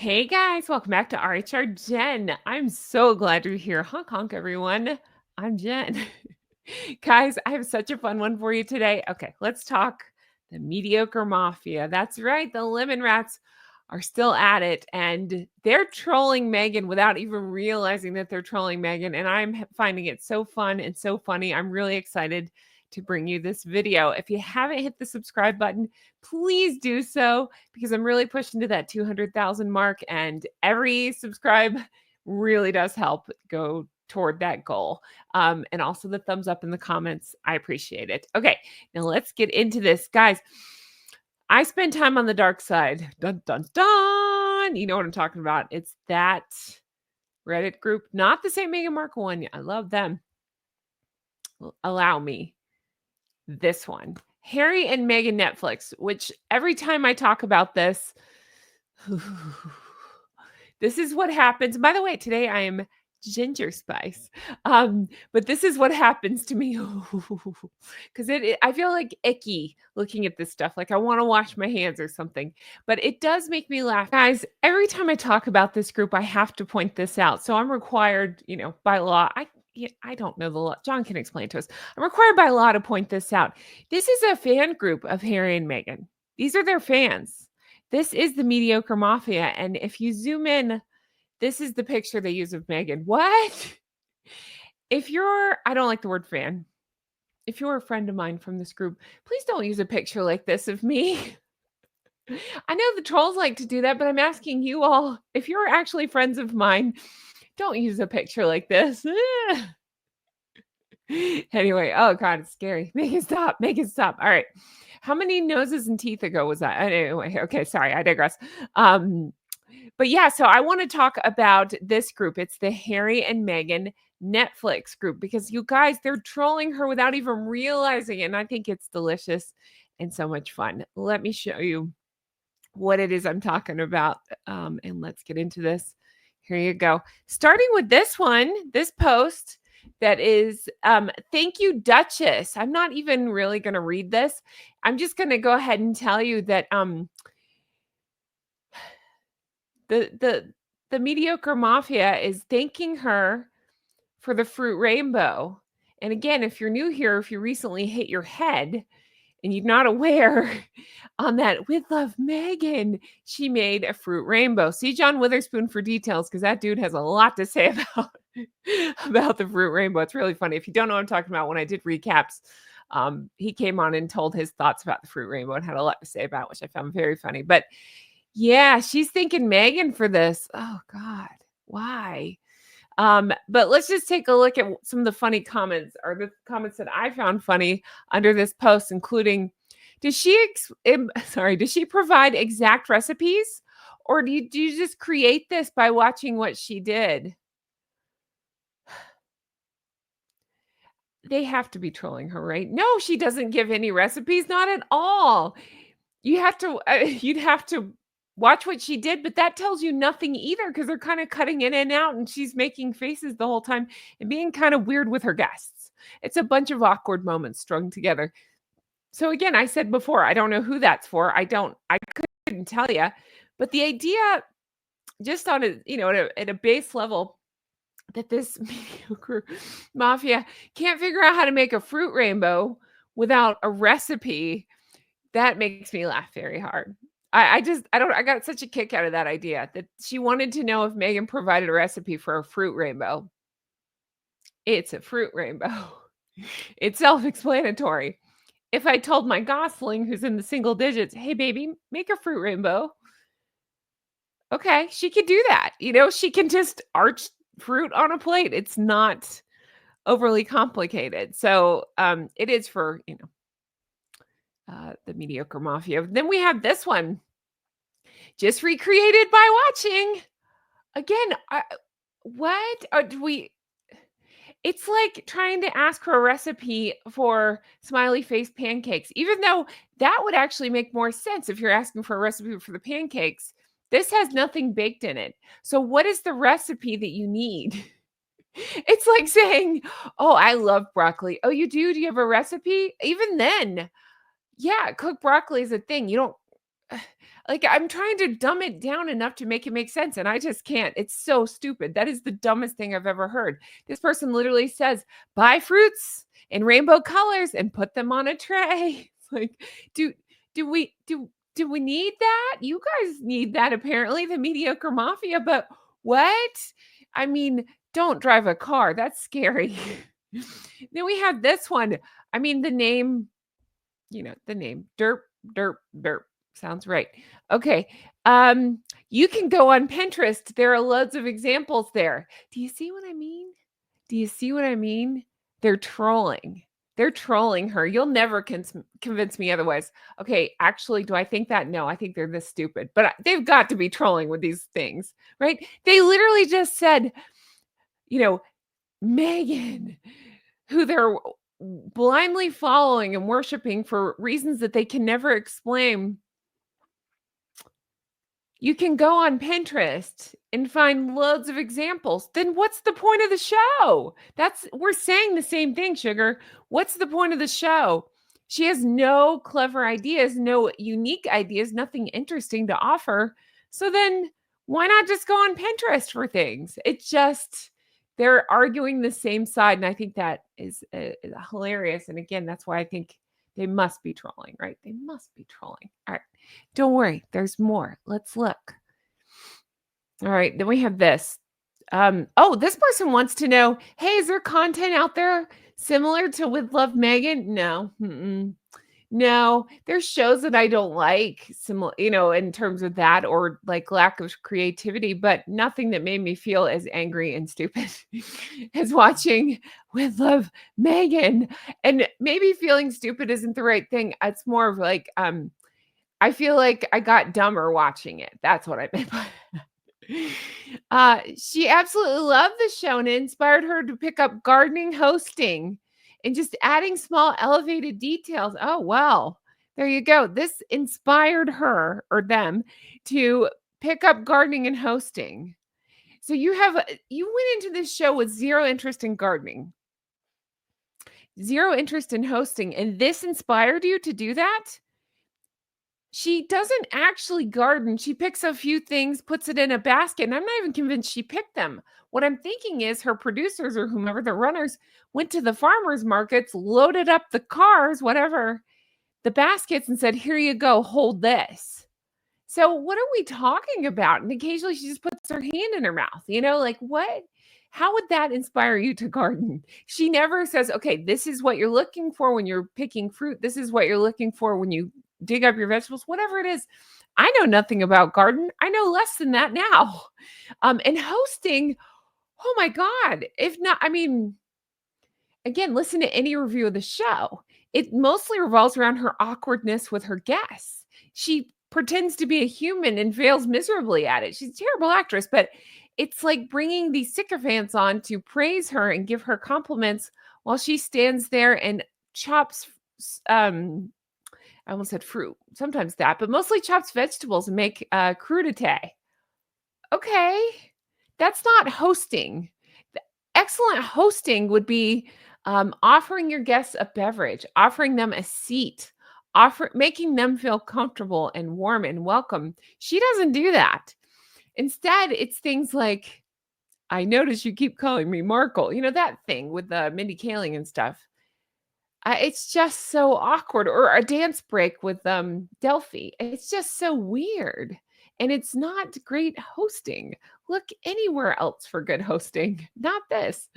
Hey guys, welcome back to rhrjen. I'm so glad you're here. Honk honk, everyone. I'm Jen. Guys, I have such a fun one for you today. Okay, let's talk the mediocre mafia. That's right, the lemon rats are still at it and they're trolling Meghan without even realizing that they're trolling Meghan. And I'm finding it so fun and so funny. I'm really excited to bring you this video. If you haven't hit the subscribe button, please do so because I'm really pushing to that 200,000 mark, and every subscribe really does help go toward that goal. And also the thumbs up in the comments. I appreciate it. Okay, now let's get into this. Guys, I spend time on the dark side. Dun, dun, dun. You know what I'm talking about. It's that Reddit group, not the St. Meghan Markle one. I love them. Allow me. This one. Harry and Meghan Netflix, which every time I talk about this, this is what happens. By the way, today I am ginger spice. But this is what happens to me because I feel like icky looking at this stuff. Like I want to wash my hands or something, but it does make me laugh. Guys, every time I talk about this group, I have to point this out. So I'm required, by law. I don't know the law. John can explain to us. I'm required by law to point this out. This is a fan group of Harry and Meghan. These are their fans. This is the mediocre mafia. And if you zoom in, this is the picture they use of Meghan. What? I don't like the word fan. If you're a friend of mine from this group, please don't use a picture like this of me. I know the trolls like to do that, but I'm asking you all, if you're actually friends of mine, don't use a picture like this. Anyway, oh God, it's scary. Make it stop. Make it stop. All right. How many noses and teeth ago was that? Anyway, okay, sorry, I digress. But yeah, so I want to talk about this group. It's the Harry and Meghan Netflix group because you guys, they're trolling her without even realizing it. And I think it's delicious and so much fun. Let me show you what it is I'm talking about. And let's get into this. Here you go. Starting with this one, this post that is, thank you, Duchess. I'm not even really going to read this. I'm just going to go ahead and tell you that the mediocre mafia is thanking her for the fruit rainbow. And again, if you're new here, if you recently hit your head and you're not aware, on that With Love Meghan, she made a fruit rainbow. See John Witherspoon for details because that dude has a lot to say about the fruit rainbow. It's really funny. If you don't know what I'm talking about, when I did recaps, he came on and told his thoughts about the fruit rainbow and had a lot to say about it, which I found very funny. But yeah, she's thanking Meghan for this. Oh God, why? But let's just take a look at some of the funny comments, or the comments that I found funny under this post, including, does she provide exact recipes, or do you just create this by watching what she did? They have to be trolling her, right? No, she doesn't give any recipes, not at all. You'd have to watch what she did, but that tells you nothing either because they're kind of cutting in and out and she's making faces the whole time and being kind of weird with her guests. It's a bunch of awkward moments strung together. So again, I said before, I don't know who that's for. I couldn't tell you, but the idea, just on at a base level, that this mediocre mafia can't figure out how to make a fruit rainbow without a recipe, that makes me laugh very hard. I got such a kick out of that idea that she wanted to know if Meghan provided a recipe for a fruit rainbow. It's a fruit rainbow. It's self-explanatory. If I told my Gosling, who's in the single digits, hey baby, make a fruit rainbow. Okay, she could do that. She can just arch fruit on a plate. It's not overly complicated. So it is for, the mediocre mafia. Then we have this one, just recreated by watching. Again, what? It's like trying to ask for a recipe for smiley face pancakes, even though that would actually make more sense if you're asking for a recipe for the pancakes. This has nothing baked in it. So what is the recipe that you need? It's like saying, oh, I love broccoli. Oh, you do? Do you have a recipe? Even then, yeah, cooked broccoli is a thing. You don't, Like, I'm trying to dumb it down enough to make it make sense, and I just can't. It's so stupid. That is the dumbest thing I've ever heard. This person literally says, "Buy fruits in rainbow colors and put them on a tray." It's like, do do we need that? You guys need that apparently, the mediocre mafia, but what? I mean, don't drive a car. That's scary. Then we have this one. I mean, the name derp derp derp sounds right. Okay. You can go on Pinterest. There are loads of examples there. Do you see what I mean? Do you see what I mean? They're trolling. They're trolling her. You'll never convince me otherwise. Okay, actually, do I think that? No, I think they're this stupid. But they've got to be trolling with these things, right? They literally just said, you know, Megan, who they're blindly following and worshiping for reasons that they can never explain. You can go on Pinterest and find loads of examples. Then what's the point of the show? We're saying the same thing, sugar. What's the point of the show? She has no clever ideas, no unique ideas, nothing interesting to offer. So then why not just go on Pinterest for things? It's just they're arguing the same side, and I think that is hilarious. And again, that's why I think they must be trolling, right? They must be trolling. All right. Don't worry, there's more. Let's look. All right, then we have this. Oh, this person wants to know, hey, is there content out there similar to With Love Meghan? No. No, there's shows that I don't like, similar, in terms of that or like lack of creativity, but nothing that made me feel as angry and stupid as watching With Love Meghan. And maybe feeling stupid isn't the right thing. It's more of like, I feel like I got dumber watching it. That's what I meant by she absolutely loved the show and it inspired her to pick up gardening hosting and just adding small elevated details. Oh, well, there you go. This inspired her or them to pick up gardening and hosting. So you went into this show with zero interest in gardening, zero interest in hosting, and this inspired you to do that? She doesn't actually garden. She picks a few things, puts it in a basket, and I'm not even convinced she picked them. What I'm thinking is her producers or whomever the runners went to the farmers markets, loaded up the cars, whatever, the baskets, and said, "Here you go, hold this." So what are we talking about? And occasionally she just puts her hand in her mouth, like what? How would that inspire you to garden? She never says, okay, this is what you're looking for when you're picking fruit. This is what you're looking for when you dig up your vegetables, whatever it is. I know nothing about garden. I know less than that now. And hosting, oh my God. If not, I mean, again, listen to any review of the show. It mostly revolves around her awkwardness with her guests. She pretends to be a human and fails miserably at it. She's a terrible actress, but it's like bringing these sycophants on to praise her and give her compliments while she stands there and chops, I almost said fruit, sometimes that, but mostly chops vegetables and make crudité. Okay, that's not hosting. Excellent hosting would be offering your guests a beverage, offering them a seat, making them feel comfortable and warm and welcome. She doesn't do that. Instead, it's things like, I notice you keep calling me Markle. That thing with the Mindy Kaling and stuff. It's just so awkward. Or a dance break with Delphi. It's just so weird. And it's not great hosting. Look anywhere else for good hosting, not this.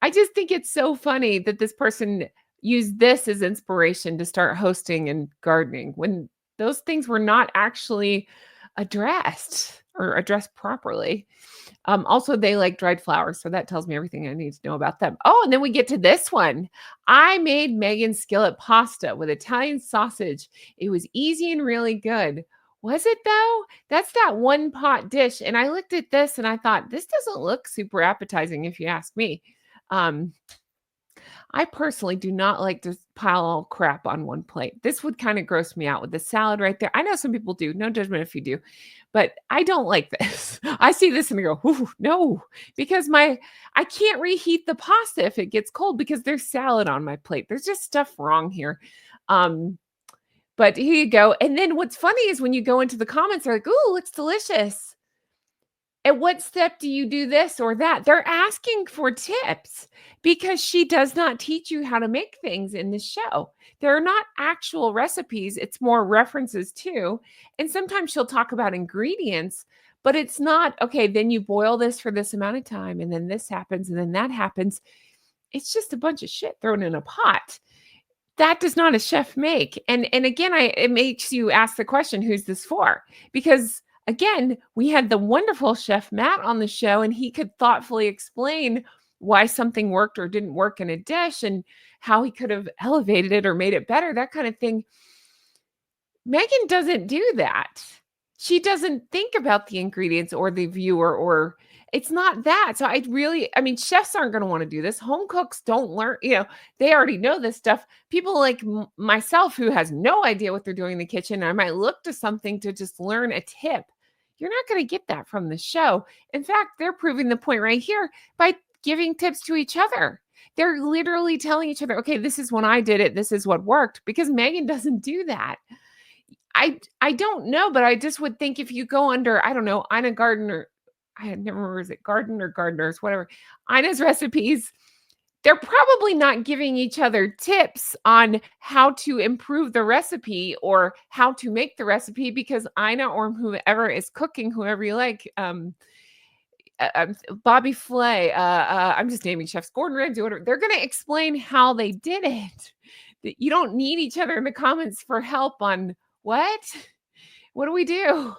I just think it's so funny that this person used this as inspiration to start hosting and gardening when those things were not actually addressed or addressed properly. Also, they like dried flowers, so that tells me everything I need to know about them. Oh, and then we get to this one. I made Megan's skillet pasta with Italian sausage. It was easy and really good. Was it though? That's that one pot dish. And I looked at this and I thought, this doesn't look super appetizing if you ask me. I personally do not like to pile all crap on one plate. This would kind of gross me out with the salad right there. I know some people do. No judgment if you do. But I don't like this. I see this and I go, ooh, no, because I can't reheat the pasta if it gets cold because there's salad on my plate. There's just stuff wrong here. But here you go. And then what's funny is when you go into the comments, they're like, "Ooh, looks delicious. At what step do you do this or that?" They're asking for tips because she does not teach you how to make things in the show. They're not actual recipes, it's more references too. And sometimes she'll talk about ingredients, but it's not, okay, then you boil this for this amount of time, and then this happens, and then that happens. It's just a bunch of shit thrown in a pot. That does not a chef make. And again, it makes you ask the question, who's this for? Because again, we had the wonderful chef Matt on the show, and he could thoughtfully explain why something worked or didn't work in a dish and how he could have elevated it or made it better, that kind of thing. Meghan doesn't do that. She doesn't think about the ingredients or the viewer, or it's not that. So I mean, chefs aren't going to want to do this. Home cooks don't learn, they already know this stuff. People like myself who has no idea what they're doing in the kitchen, I might look to something to just learn a tip. You're not going to get that from the show. In fact, they're proving the point right here by giving tips to each other. They're literally telling each other, okay, this is when I did it. This is what worked, because Meghan doesn't do that. I don't know, but I just would think if you go under, I don't know, Ina Gardner, I never remember, is it Garden or Gardeners, whatever, Ina's recipes, they're probably not giving each other tips on how to improve the recipe or how to make the recipe, because Ina or whoever is cooking, whoever you like, Bobby Flay, I'm just naming chefs, Gordon Ramsay, whatever, they're going to explain how they did it. You don't need each other in the comments for help on what? What do we do?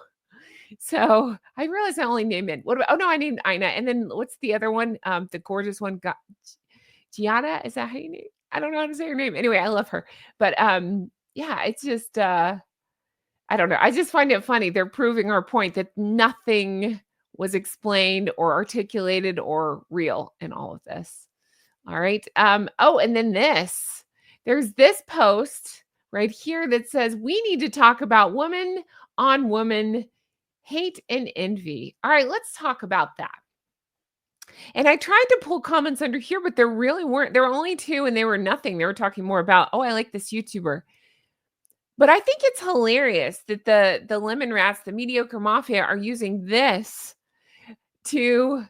So I realized I only named it. What about, oh no, I named Ina. And then what's the other one? The gorgeous one, Giada. Is that how you name? I don't know how to say her name. Anyway, I love her. But yeah, it's just I don't know. I just find it funny. They're proving our point that nothing was explained or articulated or real in all of this. All right. Oh, and then there's this post right here that says we need to talk about woman on woman hate and envy. All right, let's talk about that. And I tried to pull comments under here, but there really weren't. There were only two, and they were nothing. They were talking more about, oh, I like this YouTuber. But I think it's hilarious that the lemon rats, the mediocre mafia, are using this to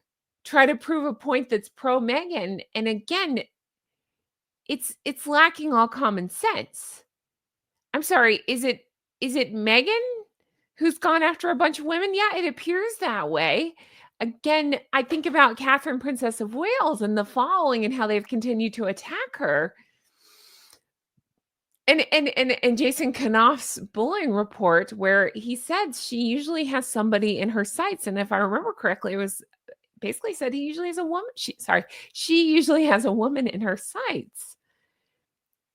try to prove a point that's pro Meghan. And again, it's lacking all common sense. I'm sorry, is it Meghan who's gone after a bunch of women? Yeah, it appears that way. Again, I think about Catherine, Princess of Wales, and the following and how they've continued to attack her. And Jason Knopf's bullying report, where he said she usually has somebody in her sights. And if I remember correctly, it was basically said he usually has a woman. She usually has a woman in her sights.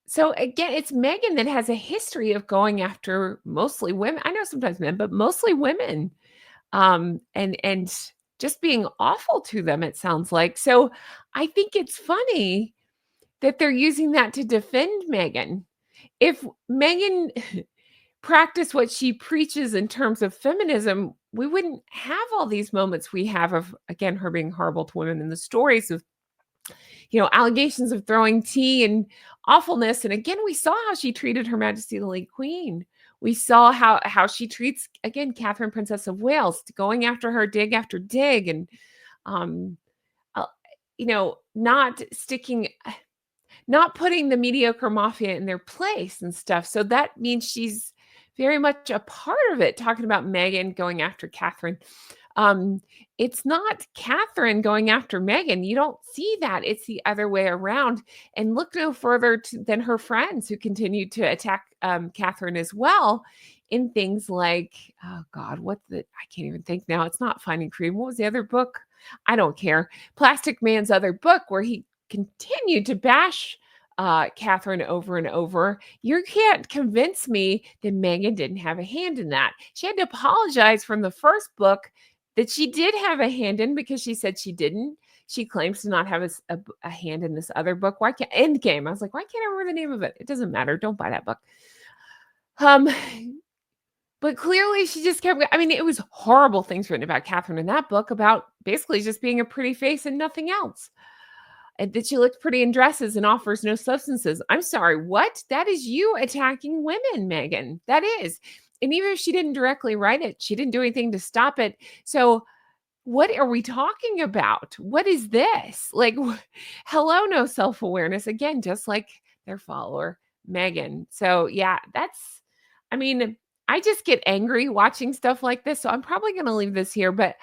So again, it's Meghan that has a history of going after mostly women. I know sometimes men, but mostly women. And just being awful to them, it sounds like. So I think it's funny that they're using that to defend Meghan. If Meghan practiced what she preaches in terms of feminism, we wouldn't have all these moments we have of, again, her being horrible to women, and the stories of, allegations of throwing tea and awfulness. And again, we saw how she treated Her Majesty the late Queen. We saw how she treats, again, Catherine, Princess of Wales, going after her dig after dig, and uh, not putting the mediocre mafia in their place and stuff. So that means she's very much a part of it, talking about Meghan going after Catherine. It's not Catherine going after Meghan. You don't see that. It's the other way around. And look no further than her friends who continue to attack Catherine as well in things like, oh God, I can't even think now. It's not Finding Freedom. What was the other book? I don't care. Plastic Man's other book, where he continued to bash Catherine over and over. You can't convince me that Meghan didn't have a hand in that. She had to apologize from the first book that she did have a hand in, because she said she didn't. She claims to not have a hand in this other book. Why can't Endgame? I was like, why can't I remember the name of it? It doesn't matter. Don't buy that book. But clearly she just kept, it was horrible things written about Catherine in that book, about basically just being a pretty face and nothing else. and that she looks pretty in dresses and offers no substances. I'm sorry, what? That is you attacking women, Meghan. That is. And even if she didn't directly write it, she didn't do anything to stop it. So what are we talking about? What is this? Like, hello, no self awareness. Again, just like their follower, Meghan. So, yeah, I mean, I just get angry watching stuff like this. So, I'm probably going to leave this here, but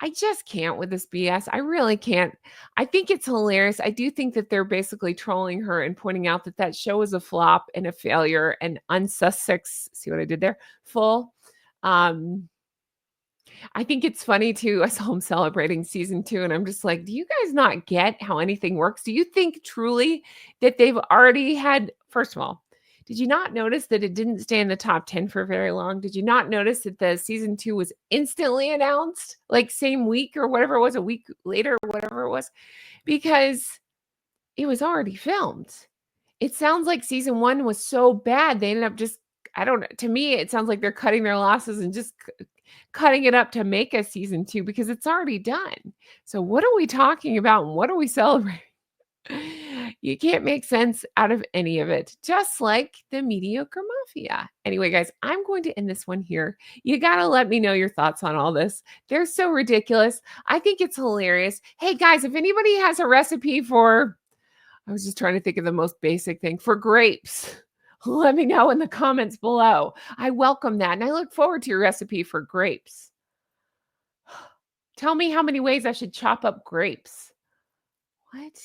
I just can't with this BS. I really can't. I think it's hilarious. I do think that they're basically trolling her and pointing out that that show is a flop and a failure and unsussex. See what I did there? Full. Um, I think it's funny too. I saw him celebrating season 2, and I'm just like, do you guys not get how anything works? Do you think truly that they've already had, first of all, did you not notice that it didn't stay in the top 10 for very long? Did you not notice that the season 2 was instantly announced, like same week or whatever it was, a week later or whatever it was? Because it was already filmed. It sounds like season 1 was so bad, they ended up just, I don't know, to me, it sounds like they're cutting their losses and just cutting it up to make a season 2 because it's already done. So what are we talking about and what are we celebrating? You can't make sense out of any of it, just like the mediocre mafia. Anyway, guys, I'm going to end this one here. You got to let me know your thoughts on all this. They're so ridiculous. I think it's hilarious. Hey, guys, if anybody has a recipe for, I was just trying to think of the most basic thing, for grapes, let me know in the comments below. I welcome that. And I look forward to your recipe for grapes. Tell me how many ways I should chop up grapes. What?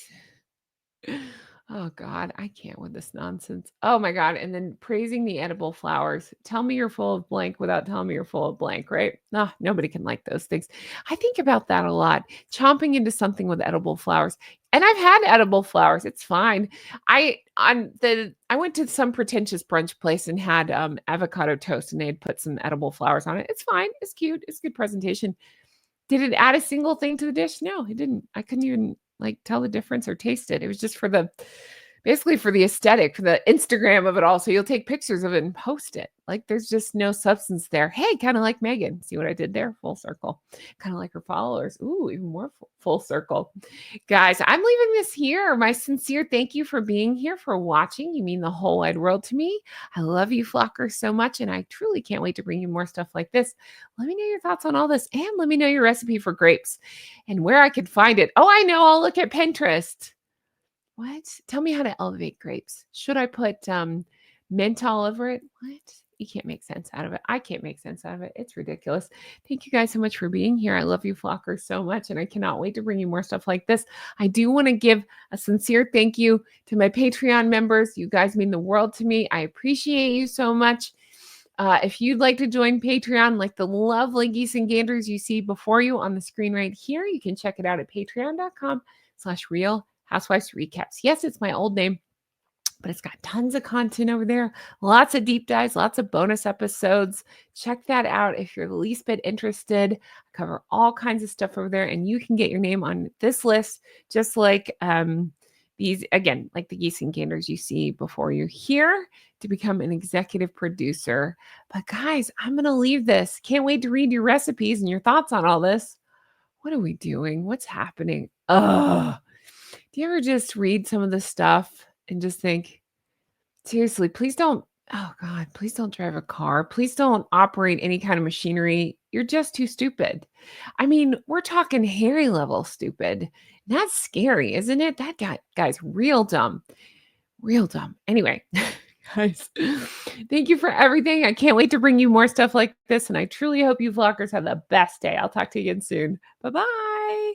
Oh God, I can't with this nonsense. Oh my God. And then praising the edible flowers. Tell me you're full of blank without telling me you're full of blank, right? No, nobody can like those things. I think about that a lot. Chomping into something with edible flowers. And I've had edible flowers. It's fine. I went to some pretentious brunch place and had avocado toast and they had put some edible flowers on it. It's fine. It's cute. It's good presentation. Did it add a single thing to the dish? No, it didn't. I couldn't even like tell the difference or taste it. It was just for basically for the aesthetic, for the Instagram of it all. So you'll take pictures of it and post it. Like there's just no substance there. Hey, kind of like Meghan. See what I did there? Full circle. Kind of like her followers. Ooh, even more full circle. Guys, I'm leaving this here. My sincere thank you for being here, for watching. You mean the whole wide world to me. I love you flockers so much, and I truly can't wait to bring you more stuff like this. Let me know your thoughts on all this, and let me know your recipe for grapes and where I could find it. Oh, I know. I'll look at Pinterest. What? Tell me how to elevate grapes. Should I put menthol over it? What? You can't make sense out of it. I can't make sense out of it. It's ridiculous. Thank you guys so much for being here. I love you flockers so much, and I cannot wait to bring you more stuff like this. I do want to give a sincere thank you to my Patreon members. You guys mean the world to me. I appreciate you so much. If you'd like to join Patreon, like the lovely geese and ganders you see before you on the screen right here, you can check it out at patreon.com/real Housewives Recaps. Yes, it's my old name, but it's got tons of content over there. Lots of deep dives, lots of bonus episodes. Check that out if you're the least bit interested. I cover all kinds of stuff over there, and you can get your name on this list, just like these, again, like the geese and ganders you see before you here, to become an executive producer. But guys, I'm going to leave this. Can't wait to read your recipes and your thoughts on all this. What are we doing? What's happening? Ugh. Do you ever just read some of the stuff and just think, seriously, please don't, oh God, please don't drive a car. Please don't operate any kind of machinery. You're just too stupid. I mean, we're talking Harry level stupid. That's scary, isn't it? That guy's real dumb. Real dumb. Anyway, guys, thank you for everything. I can't wait to bring you more stuff like this. And I truly hope you vloggers have the best day. I'll talk to you again soon. Bye-bye.